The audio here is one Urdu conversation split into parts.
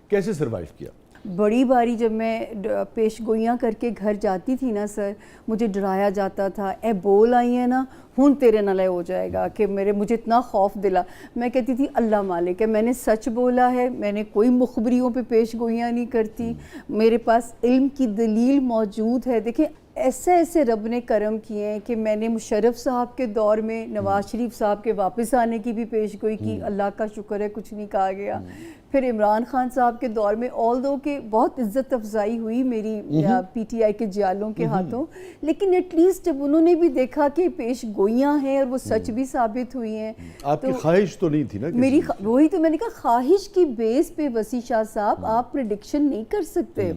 کیسے سروائیو کیا؟ بڑی باری جب میں پیش گوئیاں کر کے گھر جاتی تھی نا سر، مجھے ڈرایا جاتا تھا، اے بول آئی ہیں نا ہن تیرے نالے ہو جائے گا، کہ مجھے اتنا خوف دلا. میں کہتی تھی اللہ مالک ہے، میں نے سچ بولا ہے، میں نے کوئی مخبریوں پہ پیش گوئیاں نہیں کرتی، میرے پاس علم کی دلیل موجود ہے. دیکھیں ایسے رب نے کرم کیے ہیں کہ میں نے مشرف صاحب کے دور میں نواز شریف صاحب کے واپس آنے کی بھی پیش گوئی کی، اللہ کا شکر ہے کچھ نہیں کہا گیا. پھر عمران خان صاحب کے دور میں آلدو کہ بہت عزت افزائی ہوئی میری پی ٹی آئی کے جیالوں کے ہاتھوں، لیکن ایٹ لیسٹ جب انہوں نے بھی دیکھا کہ پیش گوئیاں ہیں اور وہ سچ بھی ثابت ہوئی ہیں. آپ کی خواہش تو نہیں تھی نا میری وہی تو میں نے کہا خواہش کی بیس پہ وسیع شاہ صاحب آپ پریڈکشن نہیں کر سکتے،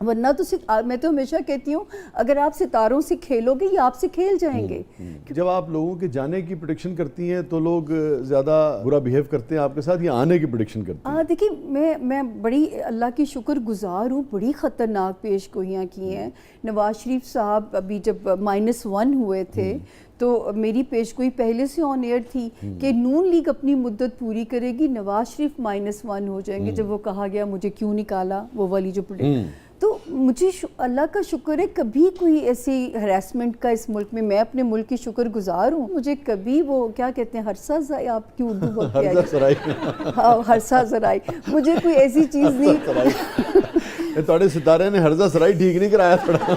ورنہ تو میں تو ہمیشہ کہتی ہوں اگر آپ ستاروں سے کھیلو گے یہ آپ سے کھیل جائیں گے. جب آپ لوگوں کے جانے کی پریڈکشن کرتی ہیں تو لوگ زیادہ برا بیہیو کرتے ہیں آپ کے ساتھ یا آنے کی پریڈکشن کرتے ہیں؟ دیکھیے میں بڑی اللہ کی شکر گزار ہوں، بڑی خطرناک پیش گوئیاں کی ہیں. نواز شریف صاحب ابھی جب -1 ہوئے تھے تو میری پیش گوئی پہلے سے آن ایئر تھی کہ نون لیگ اپنی مدت پوری کرے گی، نواز شریف -1 ہو جائیں گے. جب وہ کہا گیا مجھے کیوں نکالا وہ والی جو تو مجھے اللہ کا شکر ہے کبھی کوئی ایسی ہراسمنٹ کا اس ملک میں اپنے ملک کی شکر گزار ہوں، مجھے کبھی وہ کیا کہتے ہیں ہرسہ آپ کی اردو بولتے ہیں ہاں ہرسہ زرائی، مجھے کوئی ایسی چیز نہیں. تھوڑے ستارے نے ہرزہ سرائی ٹھیک نہیں کرایا تھوڑا.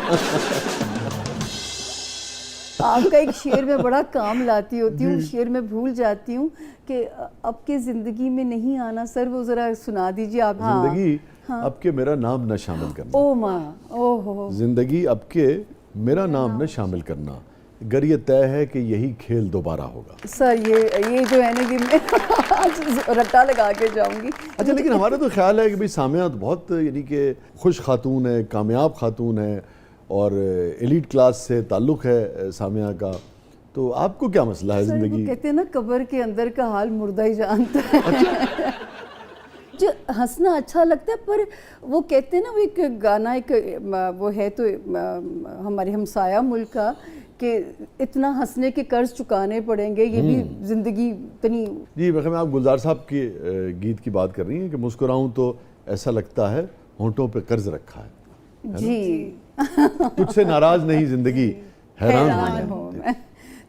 آپ کا ایک شعر میں بڑا کام لاتی ہوتی ہوں، شعر میں بھول جاتی ہوں کہ اب کے زندگی میں نہیں آنا. سر وہ ذرا سنا دیجیے آپ. زندگی اب کے میرا نام نہ شامل کرنا، او ماں زندگی اب کے میرا نام نہ شامل کرنا، گر یہ طے ہے کہ یہی کھیل دوبارہ ہوگا. سر یہ جو ہے نا کہ میں رٹا لگا کے جاؤں گی. اچھا لیکن ہمارا تو خیال ہے کہ بھئی سامعہ بہت یعنی کہ خوش خاتون ہے، کامیاب خاتون ہے اور ایلیٹ کلاس سے تعلق ہے سامعہ کا، تو آپ کو کیا مسئلہ ہے زندگی؟ وہ کہتے ہیں نا قبر کے اندر کا حال مردہ ہی جانتا ہے. جو ہنسنا اچھا لگتا ہے پر وہ کہتے ہیں نا وہ ایک گانا ایک وہ ہے تو ہمارے ہمسایہ ملک کا کہ اتنا ہنسنے کے قرض چکانے پڑیں گے، یہ بھی زندگی اتنی. جی میں آپ گلزار صاحب کے گیت کی بات کر رہی ہیں کہ مسکراؤں تو ایسا لگتا ہے ہونٹوں پہ قرض رکھا ہے. جی تجھ سے ناراض نہیں زندگی حیران ہوں میں.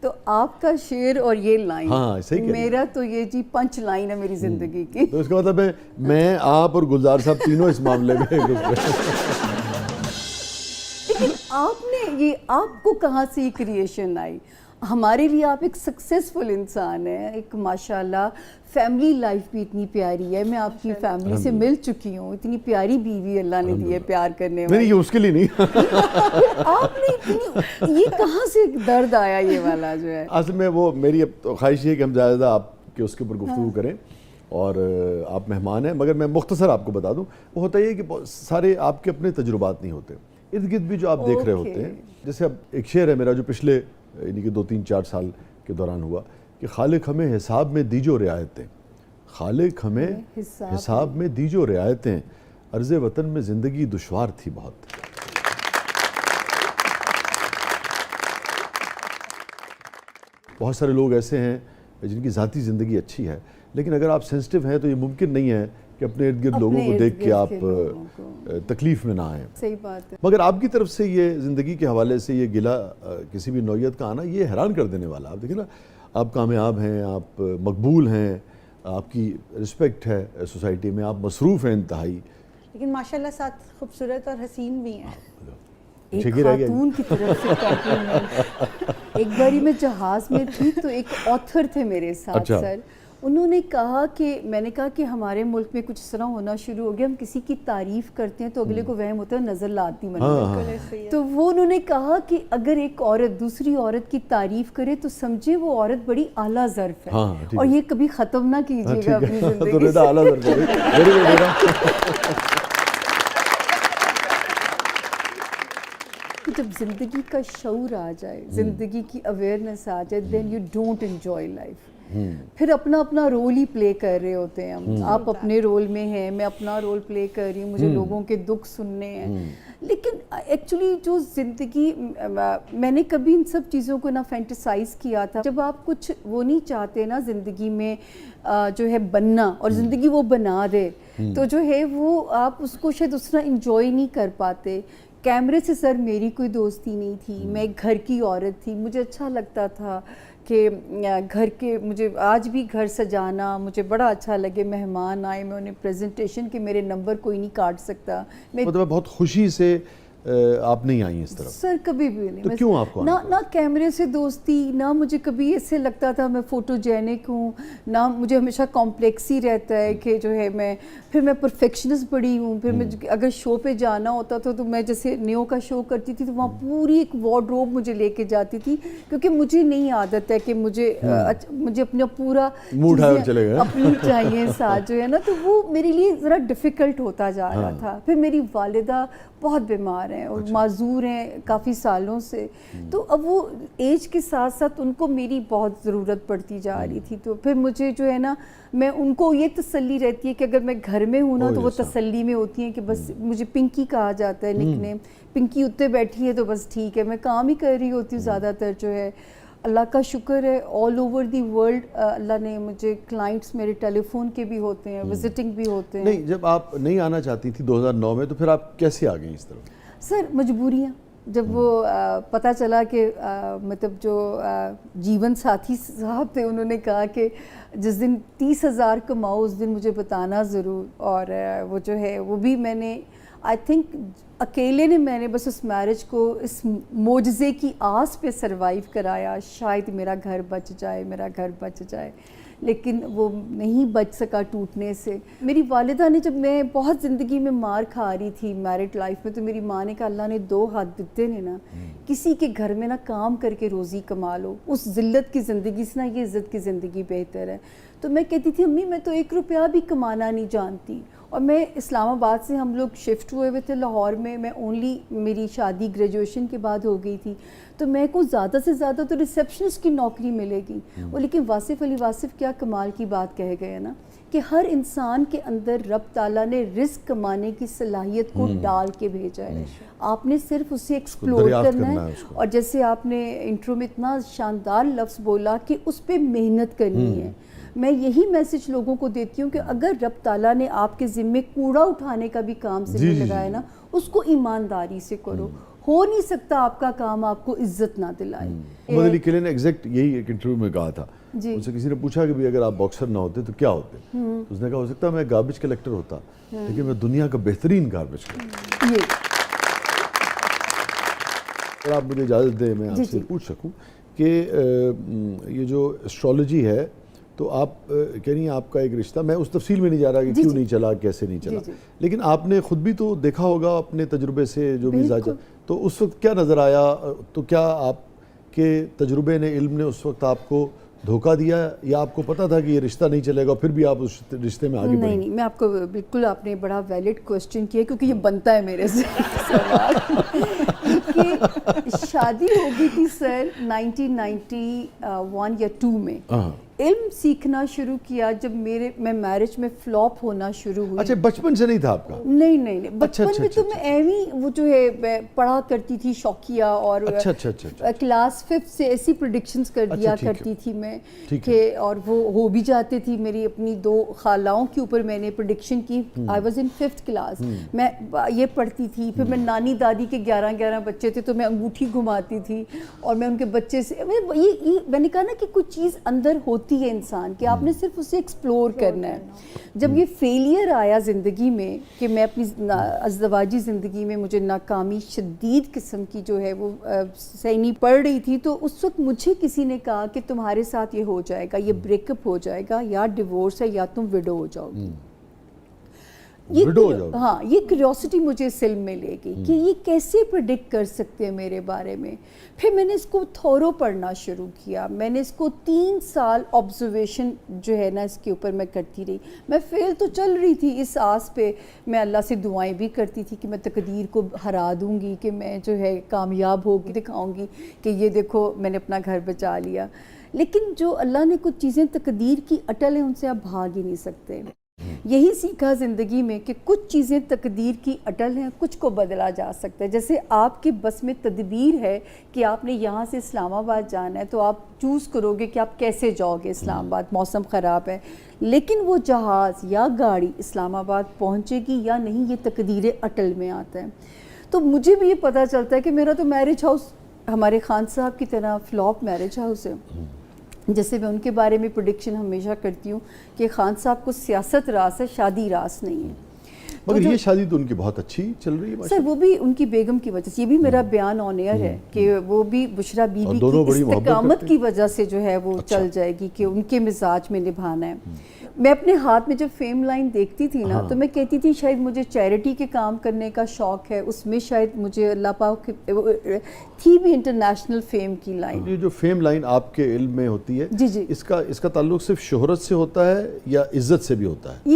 تو آپ کا شعر اور یہ لائن صحیح میرا تو یہ جی پنچ لائن ہے میری زندگی کی. تو اس کا مطلب ہے میں آپ اور گلزار صاحب تینوں اس معاملے میں لیکن آپ نے یہ آپ کو کہاں سے یہ کریشن آئی؟ ہمارے لیے آپ ایک سکسیسفل انسان ہیں، ایک ماشاءاللہ فیملی لائف بھی اتنی پیاری ہے. میں آپ کی فیملی سے مل چکی ہوں، اتنی پیاری بیوی اللہ نے دی ہے پیار کرنے والی. نہیں یہ اس کے لیے نہیں. آپ نے اتنی یہ کہاں سے درد آیا یہ والا جو ہے؟ اصل میں وہ میری خواہش ہے کہ ہم زیادہ آپ کے اس کے اوپر گفتگو کریں اور آپ مہمان ہیں، مگر میں مختصر آپ کو بتا دوں وہ ہوتا یہ کہ سارے آپ کے اپنے تجربات نہیں ہوتے، ارد گرد بھی جو آپ دیکھ رہے ہوتے ہیں. جیسے اب ایک شعر ہے میرا جو پچھلے یعنی کہ 2-3-4 سال کے دوران ہوا کہ خالق ہمیں حساب میں دیجو رعایتیں، خالق ہمیں حساب میں دیجو رعایتیں، عرض وطن میں زندگی دشوار تھی بہت. بہت سارے لوگ ایسے ہیں جن کی ذاتی زندگی اچھی ہے لیکن اگر آپ سینسٹیو ہیں تو یہ ممکن نہیں ہے کہ اپنے ارد گرد لوگوں کو دیکھ کے آپ تکلیف میں نہ آئیں. صحیح بات ہے. مگر آپ کی طرف سے یہ زندگی کے حوالے سے یہ گلہ کسی بھی نوعیت کا آنا یہ حیران کر دینے والا. آپ دیکھیں نا آپ کامیاب ہیں، آپ مقبول ہیں، آپ کی رسپیکٹ ہے سوسائٹی میں، آپ مصروف ہیں انتہائی، لیکن ماشاءاللہ ساتھ خوبصورت اور حسین بھی ہیں. ایک خاتون کی طرف سے کمپلیمنٹ. ایک باری میں جہاز میں تھی تو ایک آتھر تھے میرے ساتھ سر، انہوں نے کہا کہ میں نے کہا کہ ہمارے ملک میں کچھ اس طرح ہونا شروع ہو گیا، ہم کسی کی تعریف کرتے ہیں تو اگلے کو وہم ہوتا ہے نظر لاتی منظر. تو وہ انہوں نے کہا کہ اگر ایک عورت دوسری عورت کی تعریف کرے تو سمجھے وہ عورت بڑی اعلیٰ ظرف ہے اور یہ کبھی ختم نہ کیجیے گا اپنی زندگی سے. جب زندگی کا شعور آ جائے، زندگی کی اویئرنیس آ جائے، then you don't enjoy life. پھر اپنا اپنا رول ہی پلے کر رہے ہوتے ہیں ہم. آپ اپنے رول میں ہیں، میں اپنا رول پلے کر رہی ہوں، مجھے لوگوں کے دکھ سننے ہیں. لیکن ایکچولی جو زندگی میں نے کبھی ان سب چیزوں کو نہ فینٹیسائز کیا تھا. جب آپ کچھ وہ نہیں چاہتے نا زندگی میں جو ہے بننا اور زندگی وہ بنا دے تو جو ہے وہ آپ اس کو شاید اس طرح انجوائے نہیں کر پاتے. کیمرے سے سر میری کوئی دوستی نہیں تھی, میں ایک گھر کی عورت تھی. مجھے اچھا لگتا تھا کہ گھر کے, مجھے آج بھی گھر سجانا مجھے بڑا اچھا لگے. مہمان آئے میں انہیں پریزنٹیشن کہ میرے نمبر کوئی نہیں کاٹ سکتا. میں مطلب بہت خوشی سے آپ نہیں آئی اس طرف؟ سر کبھی بھی نہیں. تو کیوں آپ کو نہ کیمرے سے دوستی, نہ مجھے کبھی ایسے لگتا تھا میں فوٹو جینک ہوں, نہ مجھے ہمیشہ کمپلیکس ہی رہتا ہے کہ جو ہے میں پرفیکشنسٹ بڑی ہوں. پھر میں اگر شو پہ جانا ہوتا تھا تو میں جیسے نیو کا شو کرتی تھی تو وہاں پوری ایک وارڈروب مجھے لے کے جاتی تھی کیونکہ مجھے نہیں عادت ہے کہ مجھے اپنا پورا اپنی چاہیے ساتھ جو ہے نا, تو وہ میرے لیے ذرا ڈیفیکلٹ ہوتا جا رہا تھا. پھر میری والدہ بہت بیمار ہیں اور معذور ہیں کافی سالوں سے, تو اب وہ ایج کے ساتھ ساتھ ان کو میری بہت ضرورت پڑتی جا رہی تھی. تو پھر مجھے جو ہے نا میں ان کو یہ تسلی رہتی ہے کہ اگر میں گھر میں ہوں نا تو وہ تسلی میں ہوتی ہیں کہ بس مجھے پنکی کہا جاتا ہے نک نیم, پنکی اتنے بیٹھی ہے تو بس ٹھیک ہے. میں کام ہی کر رہی ہوتی ہوں زیادہ تر جو ہے. اللہ کا شکر ہے آل اوور دی ورلڈ اللہ نے مجھے کلائنٹس میرے ٹیلی فون کے بھی ہوتے ہیں, وزٹنگ بھی ہوتے ہیں. نہیں, جب آپ نہیں آنا چاہتی تھی 2009 میں تو پھر آپ کیسے آ گئیں اس طرف؟ سر مجبوریاں. جب وہ پتہ چلا کہ مطلب جو جیون ساتھی صاحب تھے انہوں نے کہا کہ جس دن 30,000 کماؤ اس دن مجھے بتانا ضرور, اور وہ جو ہے وہ بھی میں نے آئی تھنک اکیلے نے میں نے بس اس میرج کو اس معجزے کی آس پہ سروائیو کرایا. شاید میرا گھر بچ جائے, میرا گھر بچ جائے, لیکن وہ نہیں بچ سکا ٹوٹنے سے. میری والدہ نے, جب میں بہت زندگی میں مار کھا رہی تھی میرڈ لائف میں, تو میری ماں نے کہا اللہ نے 2 ہاتھ دیتے ہیں نا, کسی کے گھر میں نا کام کر کے روزی کما لو, اس ذلت کی زندگی سے نا یہ عزت کی زندگی بہتر ہے. تو میں کہتی تھی امی میں تو 1 روپیہ بھی کمانا نہیں جانتی. اور میں اسلام آباد سے ہم لوگ شفٹ ہوئے ہوئے تھے لاہور میں اونلی میری شادی گریجویشن کے بعد ہو گئی تھی, تو میں کو زیادہ سے زیادہ تو ریسیپشنسٹ کی نوکری ملے گی. اور لیکن واصف علی واصف کیا کمال کی بات کہہ گئے نا کہ ہر انسان کے اندر رب تعالیٰ نے رزق کمانے کی صلاحیت کو ڈال کے بھیجا ہے, آپ نے صرف اسے ایکسپلور کرنا ہے. اور جیسے آپ نے انٹرو میں اتنا شاندار لفظ بولا کہ اس پہ محنت کرنی ہے, میں یہی میسج لوگوں کو دیتی ہوں کہ اگر رب تعالیٰ نے آپ کے ذمے کوڑا اٹھانے کا بھی کام سے لگایا نا, اس کو ایمانداری سے کرو. ہو نہیں سکتا آپ کا کام آپ کو عزت نہ دلائے. محمد علی کلے نے ایگزیکٹ یہی ایک انٹرویو میں کہا تھا, ان سے کسی نے پوچھا کہ بھی اگر آپ باکسر نہ ہوتے تو کیا ہوتے, اس نے کہا ہو سکتا میں گاربیج کلیکٹر ہوتا لیکن میں دنیا کا بہترین گاربیج کلیکٹر. اگر آپ مجھے اجازت دیں میں آپ سے پوچھ سکوں کہ یہ جو ایسٹرالوجی ہے تو آپ کہہ رہی ہیں آپ کا ایک رشتہ, میں اس تفصیل میں نہیں جا رہا کہ کیوں نہیں چلا, کیسے نہیں چلا, لیکن آپ نے خود بھی تو دیکھا ہوگا اپنے تجربے سے جو بھی زاجہ, تو اس وقت کیا نظر آیا, تو کیا آپ کے تجربے نے, علم نے اس وقت آپ کو دھوکہ دیا یا آپ کو پتا تھا کہ یہ رشتہ نہیں چلے گا پھر بھی آپ اس رشتے میں آگے بڑھیں؟ نہیں, میں آپ کو بالکل, آپ نے بڑا ویلڈ کوسچن کیا کیونکہ یہ بنتا ہے میرے سے سوال کہ شادی ہو گئی تھی سر 1991 یا 2 میں. علم سیکھنا شروع کیا جب میں میرج میں فلاپ ہونا شروع ہوئی. اچھا, بچپن سے نہیں تھا آپ کا؟ نہیں, بچپن میں تو میں ایویں وہ جو ہے پڑھا کرتی تھی شوقیہ, اور کلاس 5 سے ایسی پریڈکشنز کر دیا کرتی تھی میں کہ, اور وہ ہو بھی جاتے تھی. میری اپنی 2 خالاؤں کے اوپر میں نے پریڈکشن کی. I was in 5th class, میں یہ پڑھتی تھی. پھر میں نانی دادی کے 11 بچے تھے تو میں انگوٹھی گھماتی تھی اور میں ان کے بچے سے, میں نے کہا نا کہ کچھ چیز اندر ہوتی ہے انسان کہ آپ نے صرف اسے ایکسپلور کرنا ہے. جب یہ فیلئر آیا زندگی میں کہ میں اپنی ازدواجی زندگی میں مجھے ناکامی شدید قسم کی جو ہے وہ سہنی پڑ رہی تھی, تو اس وقت مجھے کسی نے کہا کہ تمہارے ساتھ یہ ہو جائے گا, یہ بریک اپ ہو جائے گا, یا ڈیورس ہے, یا تم وڈو ہو جاؤ گی. ہاں, یہ کیوریوسٹی مجھے اس علم میں لے گئی کہ یہ کیسے پریڈکٹ کر سکتے ہیں میرے بارے میں. پھر میں نے اس کو تھورو پڑھنا شروع کیا. میں نے اس کو 3 سال آبزرویشن جو ہے نا اس کے اوپر میں کرتی رہی. میں فیل تو چل رہی تھی اس آس پہ, میں اللہ سے دعائیں بھی کرتی تھی کہ میں تقدیر کو ہرا دوں گی, کہ میں جو ہے کامیاب ہوگی, دکھاؤں گی کہ یہ دیکھو میں نے اپنا گھر بچا لیا. لیکن جو اللہ نے کچھ چیزیں تقدیر کی اٹل ہیں ان سے آپ بھاگ ہی نہیں سکتے. یہی سیکھا زندگی میں کہ کچھ چیزیں تقدیر کی اٹل ہیں، کچھ کو بدلا جا سکتا ہے. جیسے آپ کے بس میں تدبیر ہے کہ آپ نے یہاں سے اسلام آباد جانا ہے تو آپ چوز کرو گے کہ آپ کیسے جاؤ گے اسلام آباد، موسم خراب ہے، لیکن وہ جہاز یا گاڑی اسلام آباد پہنچے گی یا نہیں یہ تقدیر اٹل میں آتا ہے. تو مجھے بھی یہ پتہ چلتا ہے کہ میرا تو میرج ہاؤس ہمارے خان صاحب کی طرح فلاپ میرج ہاؤس ہے. جیسے میں ان کے بارے میں پریڈکشن ہمیشہ کرتی ہوں کہ خان صاحب کو سیاست راس ہے، شادی راس نہیں ہے. مگر یہ شادی تو ان کی بہت اچھی چل رہی ہے سر وہ بھی ان کی بیگم کی وجہ سے، یہ بھی میرا بیان آن ایئر ہے کہ وہ بھی بشرا بی بی کی استقامت کی وجہ سے جو ہے وہ چل جائے گی کہ ان کے مزاج میں نبھانا ہے. میں اپنے ہاتھ میں جب فیم لائن دیکھتی تھی نا تو میں کہتی تھی شاید مجھے چیریٹی کے کام کرنے کا شوق ہے، اس میں شاید مجھے اللہ پاک تھی بھی انٹرنیشنل فیم کی لائن. یہ جو فیم لائن آپ کے علم میں ہوتی ہے جی اس کا تعلق صرف شہرت سے ہوتا ہے یا عزت سے بھی ہوتا ہے؟